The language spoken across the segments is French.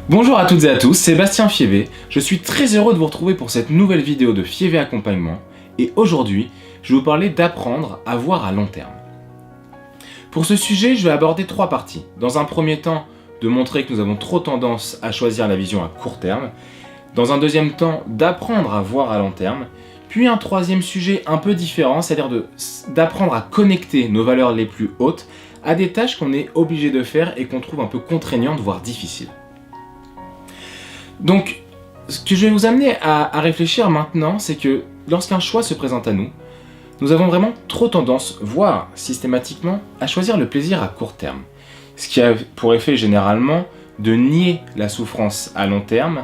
Bonjour à toutes et à tous, c'est Bastien Fievé. Je suis très heureux de vous retrouver pour cette nouvelle vidéo de Fievé Accompagnement. Et aujourd'hui, je vais vous parler d'apprendre à voir à long terme. Pour ce sujet, je vais aborder trois parties. Dans un premier temps, de montrer que nous avons trop tendance à choisir la vision à court terme. Dans un deuxième temps, d'apprendre à voir à long terme. Puis un troisième sujet un peu différent, c'est-à-dire d'apprendre à connecter nos valeurs les plus hautes à des tâches qu'on est obligé de faire et qu'on trouve un peu contraignantes, voire difficiles. Donc, ce que je vais vous amener à réfléchir maintenant, c'est que lorsqu'un choix se présente à nous, nous avons vraiment trop tendance, voire systématiquement, à choisir le plaisir à court terme. Ce qui a pour effet généralement de nier la souffrance à long terme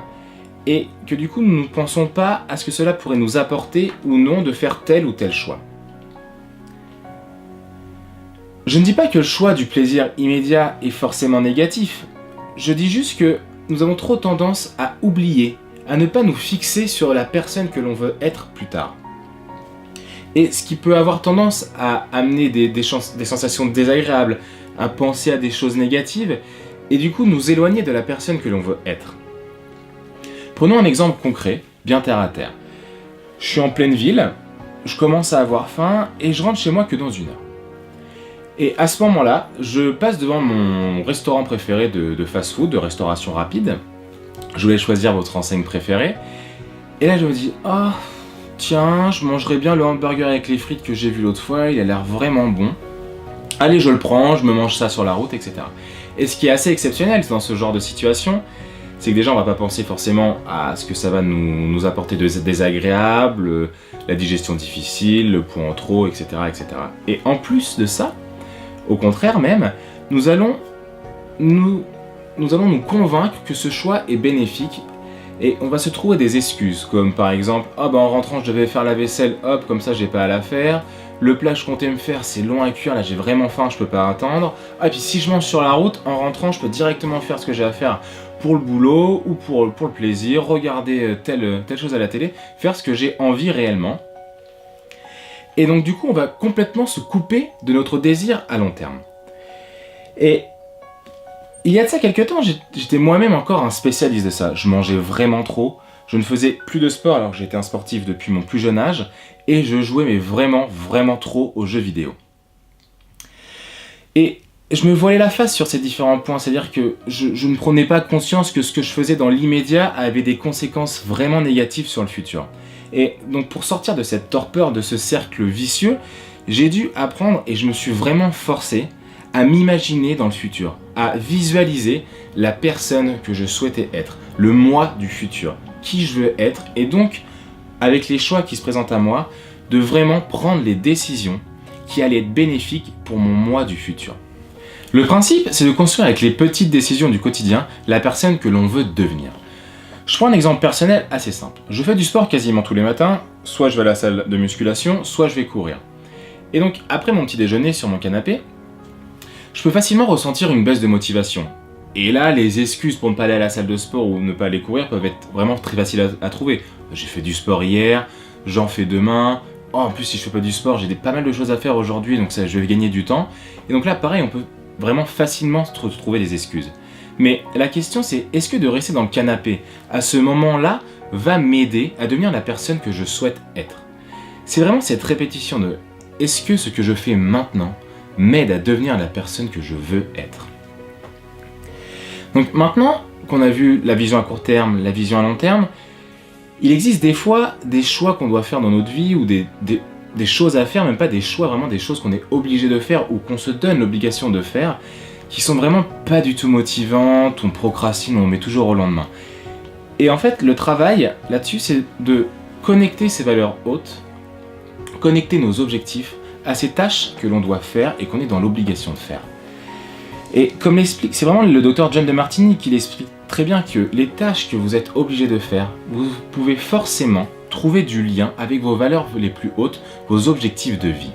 et que du coup nous ne pensons pas à ce que cela pourrait nous apporter ou non de faire tel ou tel choix. Je ne dis pas que le choix du plaisir immédiat est forcément négatif, je dis juste que nous avons trop tendance à oublier, à ne pas nous fixer sur la personne que l'on veut être plus tard. Et ce qui peut avoir tendance à amener des sensations désagréables, à penser à des choses négatives, et du coup nous éloigner de la personne que l'on veut être. Prenons un exemple concret, bien terre à terre. Je suis en pleine ville, je commence à avoir faim, et je rentre chez moi que dans 1 heure. Et à ce moment-là, je passe devant mon restaurant préféré de fast-food, de restauration rapide. Je voulais choisir votre enseigne préférée. Et là, je me dis, oh, tiens, je mangerais bien le hamburger avec les frites que j'ai vu l'autre fois, il a l'air vraiment bon. Allez, je le prends, je me mange ça sur la route, etc. Et ce qui est assez exceptionnel dans ce genre de situation, c'est que déjà, on va pas penser forcément à ce que ça va nous apporter de désagréable, la digestion difficile, le poids en trop, etc., etc. Et en plus de ça, au contraire même, nous allons nous convaincre que ce choix est bénéfique et on va se trouver des excuses comme par exemple « Ah en rentrant je devais faire la vaisselle, hop comme ça j'ai pas à la faire, le plat que je comptais me faire c'est long à cuire, là j'ai vraiment faim, je peux pas attendre, ah et puis si je mange sur la route, en rentrant je peux directement faire ce que j'ai à faire pour le boulot ou pour le plaisir, regarder telle chose à la télé, faire ce que j'ai envie réellement ». Et donc du coup, on va complètement se couper de notre désir à long terme. Et il y a de ça quelques temps, j'étais moi-même encore un spécialiste de ça. Je mangeais vraiment trop, je ne faisais plus de sport alors que j'étais un sportif depuis mon plus jeune âge, et je jouais mais vraiment, vraiment trop aux jeux vidéo. Et je me voilais la face sur ces différents points, c'est-à-dire que je ne prenais pas conscience que ce que je faisais dans l'immédiat avait des conséquences vraiment négatives sur le futur. Et donc pour sortir de cette torpeur, de ce cercle vicieux, j'ai dû apprendre et je me suis vraiment forcé à m'imaginer dans le futur, à visualiser la personne que je souhaitais être, le moi du futur, qui je veux être, et donc, avec les choix qui se présentent à moi, de vraiment prendre les décisions qui allaient être bénéfiques pour mon moi du futur. Le principe, c'est de construire avec les petites décisions du quotidien la personne que l'on veut devenir. Je prends un exemple personnel assez simple. Je fais du sport quasiment tous les matins, soit je vais à la salle de musculation, soit je vais courir. Et donc, après mon petit déjeuner sur mon canapé, je peux facilement ressentir une baisse de motivation. Et là, les excuses pour ne pas aller à la salle de sport ou ne pas aller courir peuvent être vraiment très faciles à trouver. J'ai fait du sport hier, j'en fais demain, oh, en plus si je fais pas du sport, j'ai pas mal de choses à faire aujourd'hui, donc ça, je vais gagner du temps. Et donc là, pareil, on peut vraiment facilement trouver des excuses. Mais la question c'est, est-ce que de rester dans le canapé à ce moment-là va m'aider à devenir la personne que je souhaite être? C'est vraiment cette répétition de « est-ce que ce que je fais maintenant m'aide à devenir la personne que je veux être ?» Donc maintenant qu'on a vu la vision à court terme, la vision à long terme, il existe des fois des choix qu'on doit faire dans notre vie ou des choses à faire, même pas des choix, vraiment des choses qu'on est obligé de faire ou qu'on se donne l'obligation de faire, qui sont vraiment pas du tout motivantes, on procrastine, on met toujours au lendemain. Et en fait, le travail là-dessus, c'est de connecter ces valeurs hautes, connecter nos objectifs à ces tâches que l'on doit faire et qu'on est dans l'obligation de faire. Et comme l'explique, c'est vraiment le docteur John Demartini qui l'explique très bien que les tâches que vous êtes obligé de faire, vous pouvez forcément trouver du lien avec vos valeurs les plus hautes, vos objectifs de vie.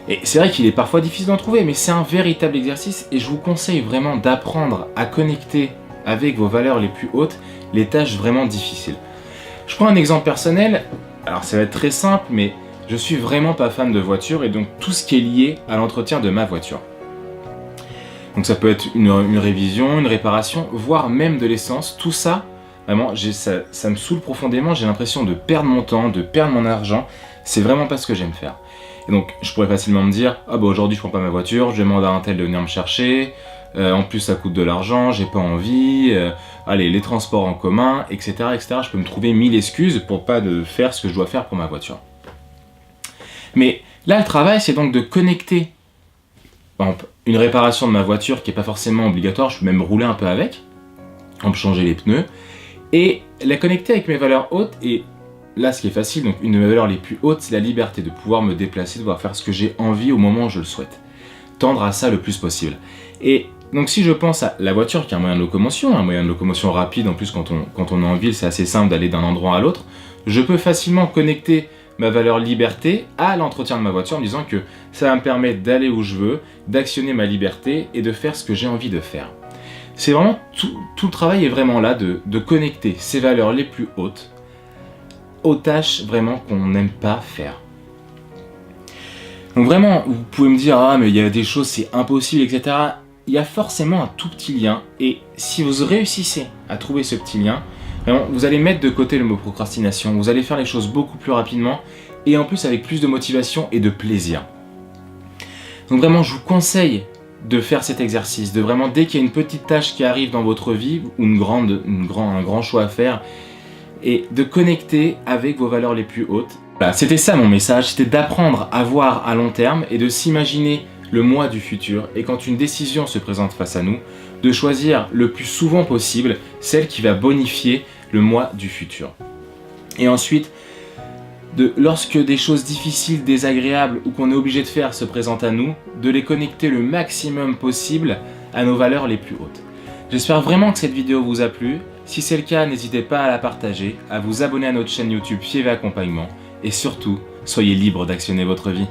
Et c'est vrai qu'il est parfois difficile d'en trouver, mais c'est un véritable exercice et je vous conseille vraiment d'apprendre à connecter avec vos valeurs les plus hautes les tâches vraiment difficiles. Je prends un exemple personnel, alors ça va être très simple, mais je suis vraiment pas fan de voiture et donc tout ce qui est lié à l'entretien de ma voiture. Donc ça peut être une révision, une réparation, voire même de l'essence. Tout ça, vraiment, ça me saoule profondément. J'ai l'impression de perdre mon temps, de perdre mon argent. C'est vraiment pas ce que j'aime faire. Et donc je pourrais facilement me dire, ah bah aujourd'hui je prends pas ma voiture, je demande à un tel de venir me chercher, en plus ça coûte de l'argent, j'ai pas envie, allez les transports en commun, etc., etc. Je peux me trouver 1000 excuses pour pas de faire ce que je dois faire pour ma voiture. Mais là le travail c'est donc de connecter, par exemple, une réparation de ma voiture qui est pas forcément obligatoire, je peux même rouler un peu avec, on peut changer les pneus, et la connecter avec mes valeurs hautes. Et là, ce qui est facile, donc une de mes valeurs les plus hautes, c'est la liberté de pouvoir me déplacer, de pouvoir faire ce que j'ai envie au moment où je le souhaite. Tendre à ça le plus possible. Et donc si je pense à la voiture qui est un moyen de locomotion rapide, en plus quand on est en ville, c'est assez simple d'aller d'un endroit à l'autre, je peux facilement connecter ma valeur liberté à l'entretien de ma voiture en me disant que ça va me permettre d'aller où je veux, d'actionner ma liberté et de faire ce que j'ai envie de faire. C'est vraiment, tout le travail est vraiment là de connecter ces valeurs les plus hautes aux tâches vraiment qu'on n'aime pas faire. Donc vraiment, vous pouvez me dire, ah mais il y a des choses, c'est impossible, etc. Il y a forcément un tout petit lien, et si vous réussissez à trouver ce petit lien, vraiment, vous allez mettre de côté le mot procrastination, vous allez faire les choses beaucoup plus rapidement, et en plus avec plus de motivation et de plaisir. Donc vraiment, je vous conseille de faire cet exercice, de vraiment, dès qu'il y a une petite tâche qui arrive dans votre vie, ou un grand choix à faire, et de connecter avec vos valeurs les plus hautes. Voilà, c'était ça mon message, c'était d'apprendre à voir à long terme et de s'imaginer le moi du futur, et quand une décision se présente face à nous, de choisir le plus souvent possible celle qui va bonifier le moi du futur. Et ensuite, lorsque des choses difficiles, désagréables ou qu'on est obligé de faire se présentent à nous, de les connecter le maximum possible à nos valeurs les plus hautes. J'espère vraiment que cette vidéo vous a plu. Si c'est le cas, n'hésitez pas à la partager, à vous abonner à notre chaîne YouTube Fièvre et Accompagnement, et surtout, soyez libre d'actionner votre vie.